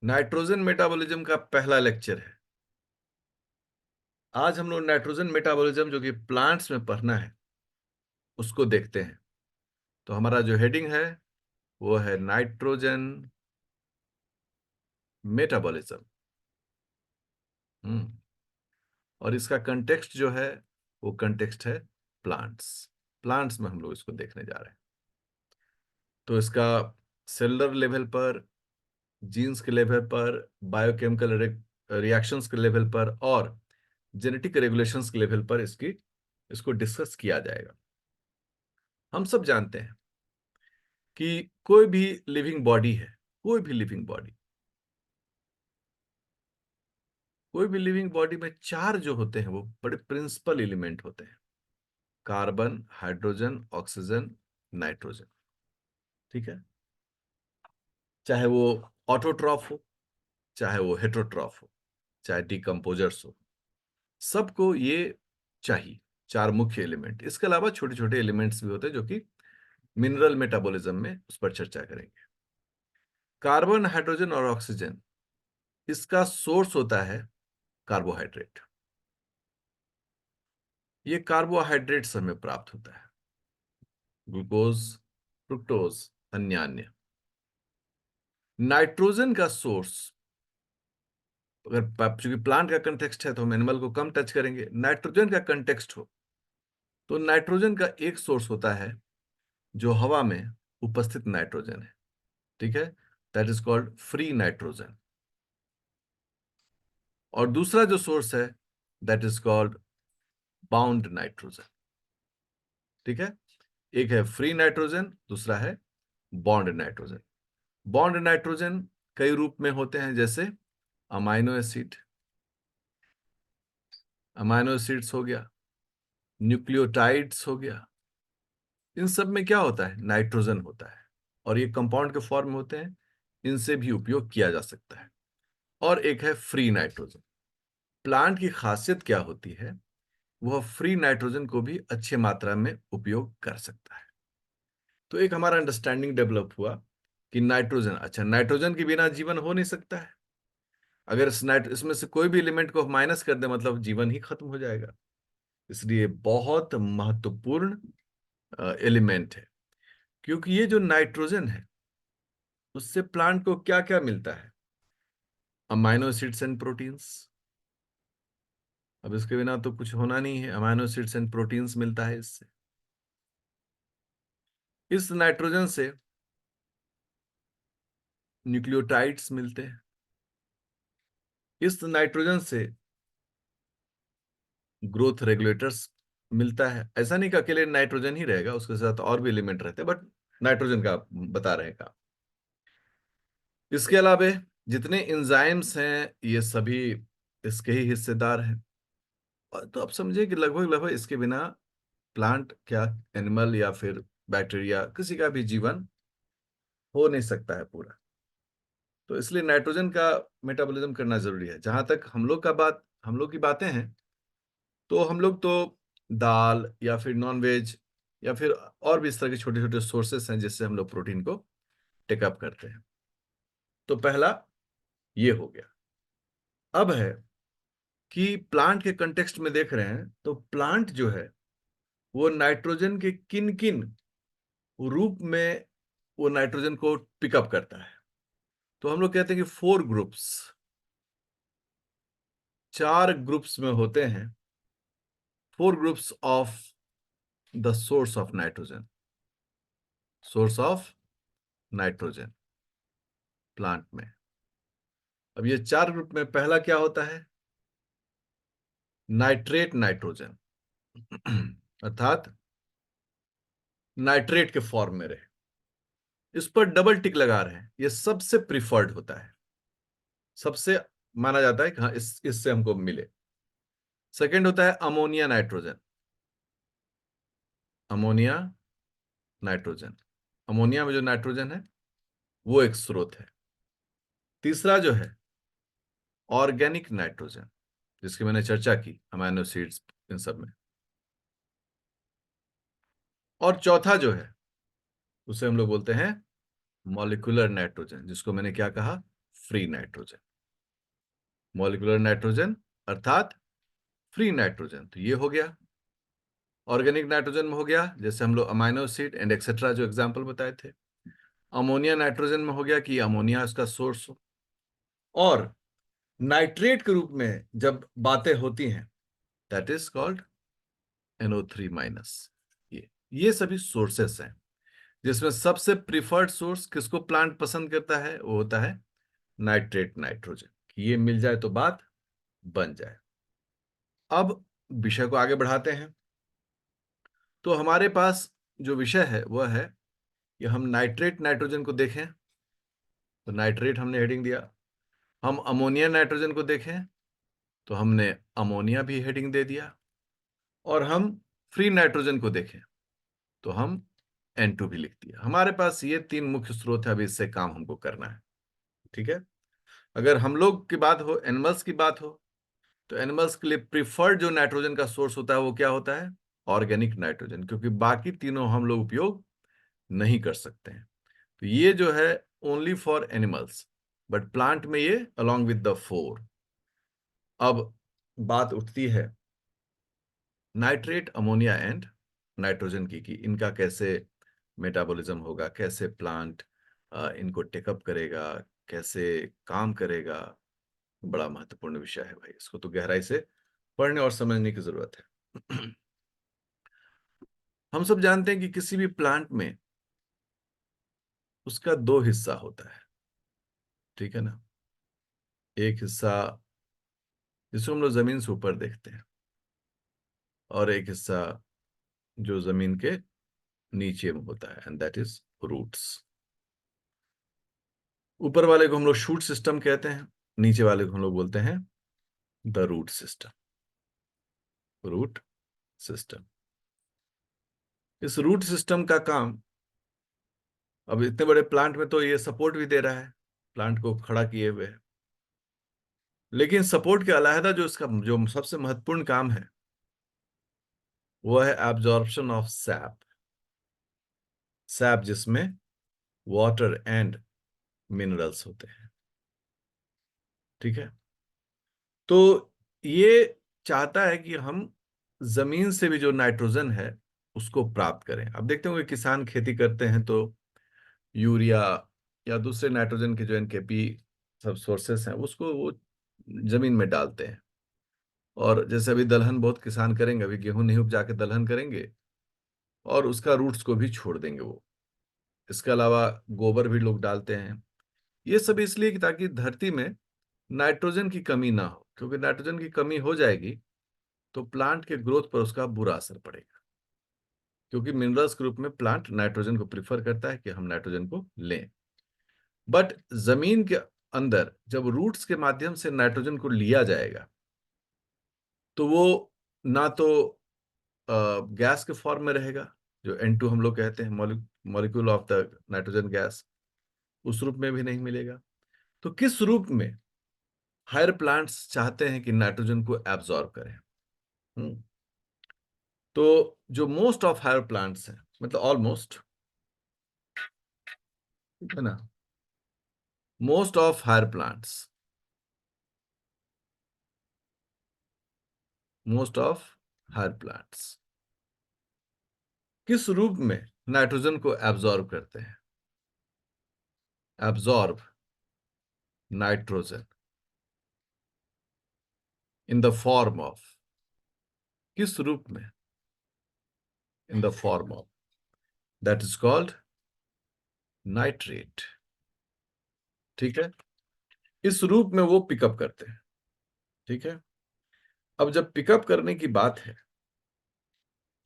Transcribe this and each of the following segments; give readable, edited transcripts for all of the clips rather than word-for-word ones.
Nitrogen metabolism का पहला lecture है। आज हम लोग नाइट्रोजन मेटाबॉलिज्म जो कि प्लांट्स में पढ़ना है उसको देखते हैं। तो हमारा जो हेडिंग है वो है नाइट्रोजन मेटाबॉलिज्म। हम्म और इसका कंटेक्स्ट जो है वो कंटेक्स्ट है प्लांट्स। प्लांट्स में हम लोग इसको देखने जा रहे हैं। तो इसका सेलुलर लेवल पर, जीन्स के लेवल पर, बायोकेमिकल रिएक्शंस के लेवल पर और जेनेटिक रेगुलेशंस के लेवल पर इसको डिस्कस किया जाएगा। हम सब जानते हैं कि कोई भी लिविंग बॉडी है, कोई भी लिविंग बॉडी, कोई भी लिविंग बॉडी में चार जो होते हैं वो बड़े प्रिंसिपल एलिमेंट होते हैं: कार्बन, हाइड्रोजन, ऑक्सीजन, नाइट्रोजन। ठीक है। चाहे वो ऑटोट्रॉफ हो, चाहे वो हेटरोट्रॉफ हो, चाहे डिकम्पोजर्स हो, सबको ये चाहिए। चार मुख्य एलिमेंट, इसके अलावा छोटे छोटे एलिमेंट्स भी होते हैं जो कि मिनरल मेटाबॉलिज्म में उस पर चर्चा करेंगे। कार्बन, हाइड्रोजन और ऑक्सीजन, इसका सोर्स होता है कार्बोहाइड्रेट। ये कार्बोहाइड्रेट से हमें प्राप्त होता है, ग्लूकोज, फ्रुक्टोज, अन्य अन्य। नाइट्रोजन का सोर्स, अगर चूंकि प्लांट का कंटेक्स्ट है तो हम एनिमल को कम टच करेंगे, नाइट्रोजन का कंटेक्स्ट हो तो नाइट्रोजन का एक सोर्स होता है जो हवा में उपस्थित नाइट्रोजन है। ठीक है। That is called free nitrogen. और दूसरा जो सोर्स है that is called bound nitrogen. ठीक है। एक है फ्री नाइट्रोजन, दूसरा है बॉन्ड नाइट्रोजन। बॉन्ड नाइट्रोजन कई रूप में होते हैं, जैसे अमाइनो एसिड, अमाइनो एसिड्स हो गया, न्यूक्लियोटाइड्स हो गया। इन सब में क्या होता है? नाइट्रोजन होता है और ये कंपाउंड के फॉर्म में होते हैं। इनसे भी उपयोग किया जा सकता है। और एक है फ्री नाइट्रोजन। प्लांट की खासियत क्या होती है? वह फ्री नाइट्रोजन को भी अच्छे मात्रा में उपयोग कर सकता है। तो एक हमारा अंडरस्टैंडिंग डेवलप हुआ कि नाइट्रोजन, अच्छा, नाइट्रोजन के बिना जीवन हो नहीं सकता है। अगर इसमें से कोई भी एलिमेंट को माइनस कर दे मतलब जीवन ही खत्म हो जाएगा। इसलिए बहुत महत्वपूर्ण एलिमेंट है। क्योंकि ये जो नाइट्रोजन है उससे प्लांट को क्या क्या मिलता है? Amino acids and proteins. अब इसके बिना तो कुछ होना नहीं है। अमाइनो एसिड्स एंड प्रोटीन्स मिलता है इससे। इस नाइट्रोजन से न्यूक्लियोटाइड्स मिलते हैं। इस नाइट्रोजन से ग्रोथ रेगुलेटर्स मिलता है। ऐसा नहीं कि अकेले नाइट्रोजन ही रहेगा, उसके साथ और भी एलिमेंट रहते हैं, बट नाइट्रोजन का बता रहे हैं काम। इसके अलावा जितने एंजाइम्स हैं ये सभी इसके ही हिस्सेदार हैं। तो आप समझिए कि लगभग लगभग इसके बिना प्लांट क्या, एनिमल या फिर बैक्टीरिया, किसी का भी जीवन हो नहीं सकता है पूरा। तो इसलिए नाइट्रोजन का मेटाबॉलिज्म करना जरूरी है। जहां तक हम लोग की बातें हैं, तो हम लोग तो दाल या फिर नॉन वेज या फिर और भी इस तरह के छोटे छोटे सोर्सेस हैं जिससे हम लोग प्रोटीन को टेकअप करते हैं। तो पहला ये हो गया। अब है कि प्लांट के कंटेक्स्ट में देख रहे हैं तो प्लांट जो है वो नाइट्रोजन के किन किन रूप में वो नाइट्रोजन को पिकअप करता है। तो हम लोग कहते हैं कि 4 ग्रुप्स, 4 ग्रुप्स में होते हैं। 4 groups of the source of nitrogen, source of nitrogen plant में। अब ये 4 ग्रुप में पहला क्या होता है? नाइट्रेट नाइट्रोजन अर्थात नाइट्रेट के फॉर्म में रहे। इस पर डबल टिक लगा रहे हैं, ये सबसे प्रिफर्ड होता है, सबसे माना जाता है कि हाँ इससे हमको मिले। सेकंड होता है ammonia nitrogen. Ammonia nitrogen, ammonia में जो नाइट्रोजन है वो एक स्रोत है। तीसरा जो है ऑर्गेनिक नाइट्रोजन, जिसकी मैंने चर्चा की अमाइनो एसिड्स इन सब में। और चौथा जो है उसे हम लोग बोलते हैं मॉलिक्यूलर नाइट्रोजन, जिसको मैंने क्या कहा? Free nitrogen. मॉलिक्यूलर नाइट्रोजन अर्थात फ्री नाइट्रोजन, तो ये हो गया। ऑर्गेनिक नाइट्रोजन में हो गया, जैसे हम लोग अमाइनो एसिड एंड एक्सेट्रा जो एग्जांपल बताए थे। अमोनिया नाइट्रोजन में हो गया कि अमोनिया उसका सोर्स हो। और नाइट्रेट के रूप में जब बातें होती हैं, दैट इज कॉल्ड NO3-। ये सभी सोर्सेस हैं, जिसमें सबसे प्रिफर्ड सोर्स किसको प्लांट पसंद करता है, वो होता है नाइट्रेट नाइट्रोजन। ये मिल जाए तो बात बन जाए। अब विषय को आगे बढ़ाते हैं। तो हमारे पास जो विषय है वह है कि हम नाइट्रेट नाइट्रोजन को देखें, तो नाइट्रेट हमने हेडिंग दिया। हम अमोनिया नाइट्रोजन को देखें तो हमने अमोनिया भी हेडिंग दे दिया। और हम फ्री नाइट्रोजन को देखें तो हम N2 भी लिख दिया। हमारे पास ये तीन मुख्य स्रोत है, अभी इससे काम हमको करना है। ठीक है। अगर हम लोग की बात हो, एनिमल्स की बात हो, तो एनिमल्स के लिए प्रिफर्ड जो नाइट्रोजन का सोर्स होता है वो क्या होता है, ऑर्गेनिक नाइट्रोजन, क्योंकि बाकी तीनों हम लोग उपयोग नहीं कर सकते हैं। तो ये जो है only for animals, but plant में ये अलोंग विद द फोर। अब बात उठती है नाइट्रेट, अमोनिया एंड नाइट्रोजन की, कि इनका कैसे मेटाबॉलिज्म होगा, कैसे प्लांट इनको टेकअप करेगा, कैसे काम करेगा। बड़ा महत्वपूर्ण विषय है भाई, इसको तो गहराई से पढ़ने और समझने की जरूरत है। हम सब जानते हैं कि किसी भी प्लांट में उसका दो हिस्सा होता है, ठीक है ना। एक हिस्सा जिसको हम लोग जमीन से ऊपर देखते हैं, और एक हिस्सा जो जमीन के नीचे में होता है, एंड दैट इज रूट्स। ऊपर वाले को हम लोग शूट सिस्टम कहते हैं, नीचे वाले को हम लोग बोलते हैं the root system. Root system, इस रूट सिस्टम का काम, अब इतने बड़े प्लांट में तो ये सपोर्ट भी दे रहा है, प्लांट को खड़ा किए हुए है। लेकिन सपोर्ट के अलहदा जो इसका जो सबसे महत्वपूर्ण काम है वो है एब्जॉर्प्शन ऑफ सैप। सैप जिसमें वाटर एंड मिनरल्स होते हैं, ठीक है। तो ये चाहता है कि हम जमीन से भी जो नाइट्रोजन है उसको प्राप्त करें। अब देखते होंगे किसान खेती करते हैं तो यूरिया या दूसरे नाइट्रोजन के जो एनकेपी सब सोर्सेस हैं उसको वो जमीन में डालते हैं। और जैसे अभी दलहन बहुत किसान करेंगे, अभी गेहूं नहीं उपजा के दलहन करेंगे और उसका रूट्स को भी छोड़ देंगे वो। इसके अलावा गोबर भी लोग डालते हैं। ये सब इसलिए कि ताकि धरती में नाइट्रोजन की कमी ना हो, क्योंकि नाइट्रोजन की कमी हो जाएगी तो प्लांट के ग्रोथ पर उसका बुरा असर पड़ेगा। क्योंकि मिनरल्स के रूप में प्लांट नाइट्रोजन को प्रिफर करता है कि हम नाइट्रोजन को लें। बट जमीन के अंदर जब रूट्स के माध्यम से नाइट्रोजन को लिया जाएगा तो वो ना तो गैस के फॉर्म में रहेगा, जो N2 हम लोग कहते हैं, molecule of the nitrogen gas, उस रूप में भी नहीं मिलेगा। तो किस रूप में हायर प्लांट्स चाहते हैं कि नाइट्रोजन को एब्जॉर्ब करें? हम्म, तो जो मोस्ट ऑफ हायर प्लांट्स हैं, मतलब ऑलमोस्ट, है ना, most of higher plants, most of higher plants किस रूप में नाइट्रोजन को एब्जॉर्ब करते हैं? Absorb nitrogen in the form of, किस रूप में? In the form of, that is called nitrate, ठीक है। इस रूप में वो पिकअप करते हैं, ठीक है। अब जब पिकअप करने की बात है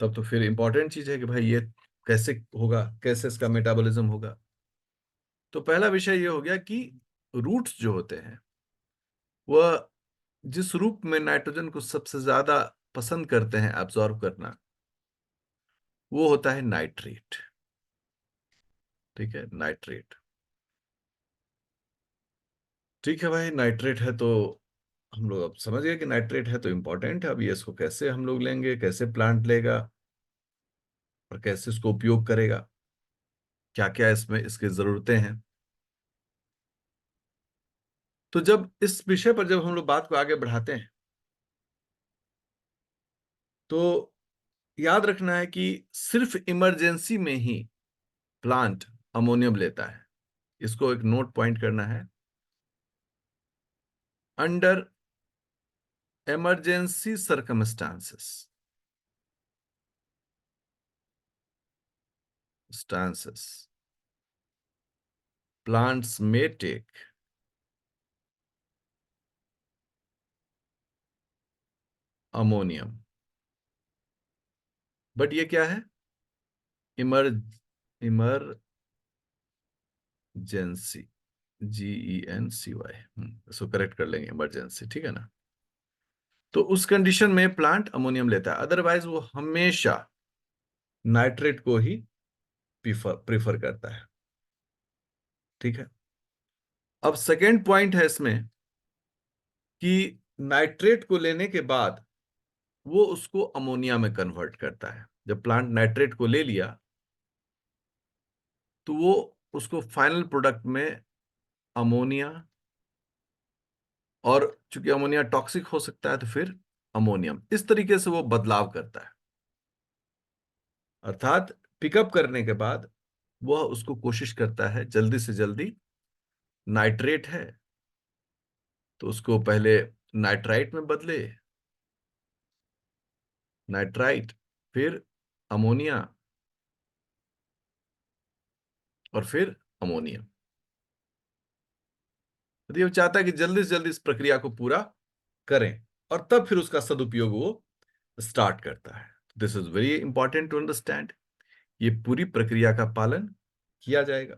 तब तो फिर इंपॉर्टेंट चीज है कि भाई ये कैसे होगा, कैसे इसका मेटाबॉलिज्म होगा। तो पहला विषय ये हो गया कि रूट्स जो होते हैं वह जिस रूप में नाइट्रोजन को सबसे ज्यादा पसंद करते हैं एब्जॉर्ब करना, वो होता है नाइट्रेट, ठीक है, नाइट्रेट। ठीक है भाई, नाइट्रेट है तो हम लोग अब समझ गए कि नाइट्रेट है तो इंपॉर्टेंट है। अब ये इसको कैसे हम लोग लेंगे, कैसे प्लांट लेगा और कैसे इसको उपयोग करेगा, क्या क्या इसमें इसकी जरूरतें हैं। तो जब इस विषय पर जब हम लोग बात को आगे बढ़ाते हैं तो याद रखना है कि सिर्फ इमरजेंसी में ही प्लांट अमोनियम लेता है। इसको एक नोट पॉइंट करना है, under emergency circumstances stances plants may take ammonium, but ये क्या है? इमर इमरजेंसी, GENCY, इसको करेक्ट कर लेंगे, इमरजेंसी, ठीक है ना। तो उस कंडीशन में प्लांट अमोनियम लेता है, अदरवाइज वो हमेशा नाइट्रेट को ही प्रीफर करता है, ठीक है। अब सेकेंड पॉइंट है इसमें कि नाइट्रेट को लेने के बाद वो उसको अमोनिया में कन्वर्ट करता है। जब प्लांट नाइट्रेट को ले लिया तो वो उसको फाइनल प्रोडक्ट में अमोनिया, और चूंकि अमोनिया टॉक्सिक हो सकता है तो फिर अमोनियम, इस तरीके से वो बदलाव करता है। अर्थात पिकअप करने के बाद वह उसको कोशिश करता है जल्दी से जल्दी, नाइट्रेट है तो उसको पहले नाइट्राइट में बदले, नाइट्राइट, फिर अमोनिया, और फिर अमोनियम। यदि वो चाहता है कि जल्दी से जल्दी इस प्रक्रिया को पूरा करें, और तब फिर उसका सदुपयोग वो स्टार्ट करता है। This is very important to understand. ये पूरी प्रक्रिया का पालन किया जाएगा।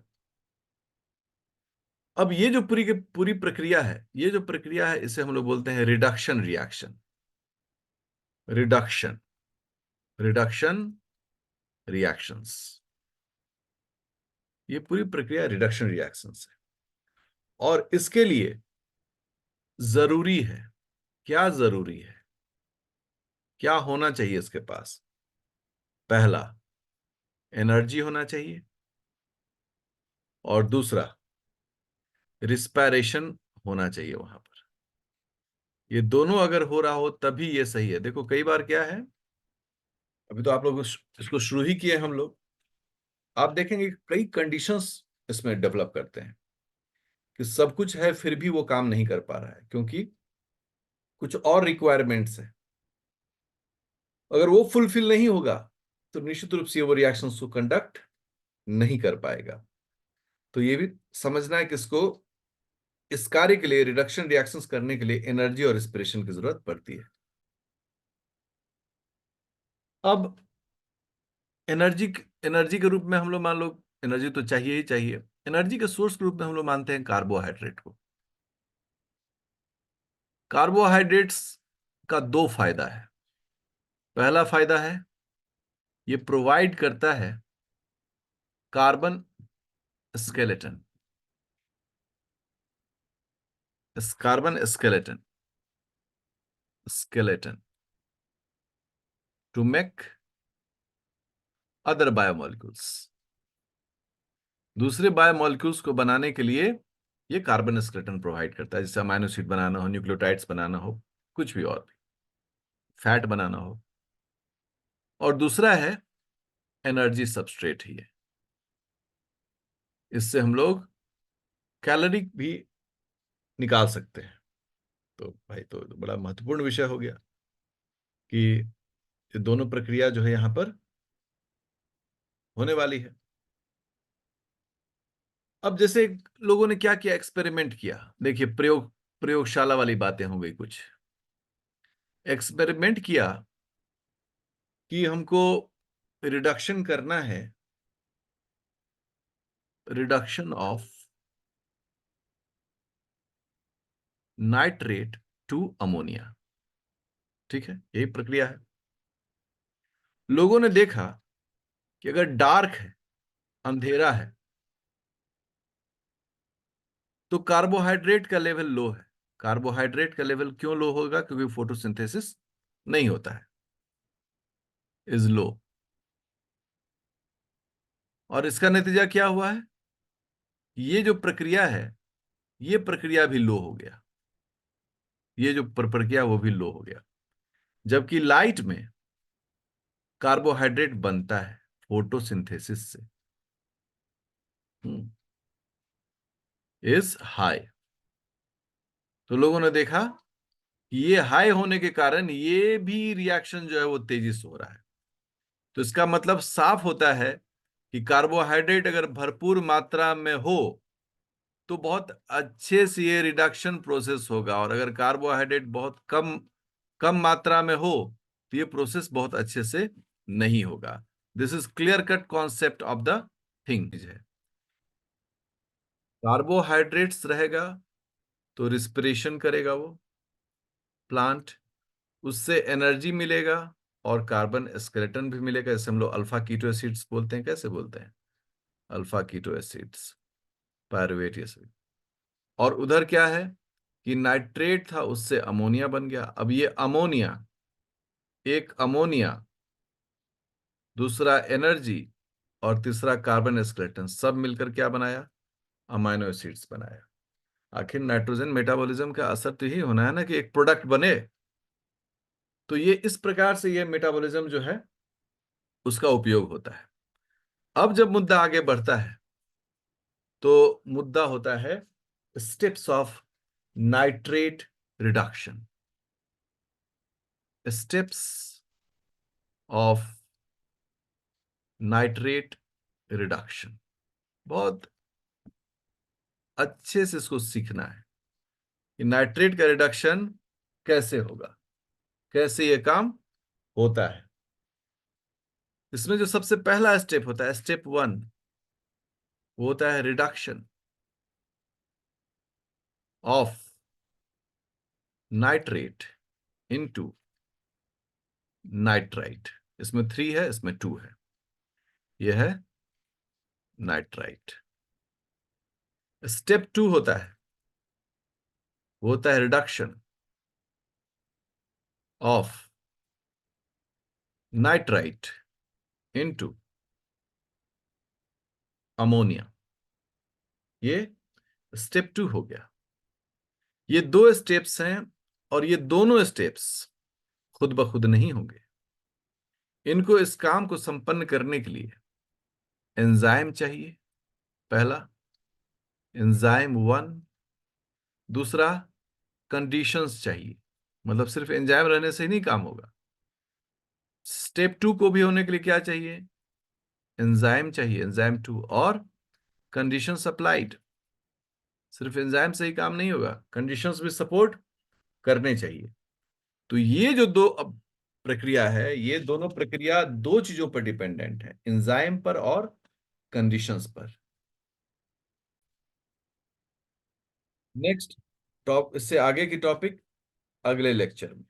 अब ये जो पूरी की पूरी प्रक्रिया है, ये जो प्रक्रिया है, इसे हम लोग बोलते हैं reduction reaction. Reduction, reduction reactions, ये पूरी प्रक्रिया रिडक्शन रिएक्शंस है। और इसके लिए जरूरी है, क्या जरूरी है, क्या होना चाहिए इसके पास? पहला, एनर्जी होना चाहिए, और दूसरा, रिस्पायरेशन होना चाहिए वहां पर। ये दोनों अगर हो रहा हो तभी ये सही है। देखो कई बार क्या है, अभी तो आप लोग इसको शुरू ही किए हम लोग, आप देखेंगे कई कंडीशंस इसमें डेवलप करते हैं कि सब कुछ है फिर भी वो काम नहीं कर पा रहा है, क्योंकि कुछ और रिक्वायरमेंट्स है। अगर वो फुलफिल नहीं होगा तो निश्चित रूप से वो रिएक्शंस को कंडक्ट नहीं कर पाएगा। तो ये भी समझना है कि इसको, इस कार्य के लिए, रिडक्शन रिएक्शंस करने के लिए एनर्जी और रेस्पिरेशन की जरूरत पड़ती है। अब एनर्जी, एनर्जी के रूप में हम लोग मान लो, एनर्जी तो चाहिए ही चाहिए, एनर्जी के सोर्स के रूप में हम लोग मानते हैं कार्बोहाइड्रेट को। कार्बोहाइड्रेट्स का दो फायदा है। पहला फायदा है, ये प्रोवाइड करता है carbon skeleton, carbon skeleton, skeleton to make other biomolecules. दूसरे बायोमोलिक्यूल्स को बनाने के लिए ये कार्बन स्केलेटन प्रोवाइड करता है, जैसे अमाइनो एसिड बनाना हो, न्यूक्लियोटाइड्स बनाना हो, कुछ भी और भी, फैट बनाना हो। और दूसरा है एनर्जी सबस्ट्रेट ही है। इससे हम लोग कैलोरी भी निकाल सकते हैं। तो भाई तो बड़ा महत्वपूर्ण विषय हो गया कि ये दोनों प्रक्रिया जो है यहां पर होने वाली है। अब जैसे लोगों ने क्या किया, एक्सपेरिमेंट किया। देखिए प्रयोगशाला वाली बातें हो गई कुछ। एक्सपेरिमेंट किया कि हमको रिडक्शन करना है, reduction of nitrate to ammonia, ठीक है, यही प्रक्रिया है। लोगों ने देखा कि अगर डार्क है, अंधेरा है, तो कार्बोहाइड्रेट का लेवल लो है। कार्बोहाइड्रेट का लेवल क्यों लो होगा? क्योंकि फोटोसिंथेसिस नहीं होता है, इज लो। और इसका नतीजा क्या हुआ है? ये जो प्रक्रिया है ये प्रक्रिया भी लो हो गया, ये जो प्रक्रिया वो भी लो हो गया। जबकि लाइट में कार्बोहाइड्रेट बनता है फोटोसिंथेसिस से, इज हाई। तो लोगों ने देखा कि ये हाई होने के कारण ये भी रिएक्शन जो है वो तेजी से हो रहा है। तो इसका मतलब साफ होता है कि कार्बोहाइड्रेट अगर भरपूर मात्रा में हो तो बहुत अच्छे से ये रिडक्शन प्रोसेस होगा, और अगर कार्बोहाइड्रेट बहुत कम कम मात्रा में हो तो ये प्रोसेस बहुत अच्छे से नहीं होगा। This is clear cut concept of the thing है। कार्बोहाइड्रेट्स रहेगा तो रिस्पिरेशन करेगा वो प्लांट, उससे एनर्जी मिलेगा और कार्बन स्केलेटन भी मिलेगा, जैसे हम लोग अल्फा कीटो एसिड्स बोलते हैं। कैसे बोलते हैं? Alpha keto acids, pyruvate acid. और उधर क्या है कि नाइट्रेट था, उससे अमोनिया बन गया। अब ये अमोनिया, एक अमोनिया, दूसरा एनर्जी और तीसरा कार्बन स्केलेटन, सब मिलकर क्या बनाया? अमाइनो एसिड्स बनाया। आखिर नाइट्रोजन मेटाबॉलिज्म का असर तो यही होना है ना कि एक प्रोडक्ट बने। तो ये इस प्रकार से ये मेटाबॉलिज्म जो है उसका उपयोग होता है। अब जब मुद्दा आगे बढ़ता है तो मुद्दा होता है steps of nitrate reduction, steps of nitrate reduction. बहुत अच्छे से इसको सीखना है कि नाइट्रेट का रिडक्शन कैसे होगा, कैसे ये काम होता है। इसमें जो सबसे पहला स्टेप होता है, स्टेप 1, वो होता है reduction of nitrate into nitrite. इसमें 3 है, इसमें 2 है। यह है नाइट्राइट। स्टेप 2 होता है, वो होता है reduction of nitrite into ammonia. ये स्टेप 2 हो गया। ये 2 स्टेप्स हैं, और ये दोनों स्टेप्स खुद ब खुद नहीं होंगे। इनको, इस काम को संपन्न करने के लिए एंजाइम चाहिए, पहला एंजाइम 1। दूसरा कंडीशंस चाहिए, मतलब सिर्फ एंजाइम रहने से ही नहीं काम होगा। स्टेप 2 को भी होने के लिए क्या चाहिए? एंजाइम चाहिए, एंजाइम 2, और कंडीशन सप्लाइड। सिर्फ एंजाइम से ही काम नहीं होगा, कंडीशंस भी सपोर्ट करने चाहिए। तो ये जो दो अब प्रक्रिया है, ये दोनों प्रक्रिया दो चीजों पर डिपेंडेंट है, एंजाइम पर और कंडीशंस पर। नेक्स्ट टॉप, इससे आगे की टॉपिक अगले लेक्चर में।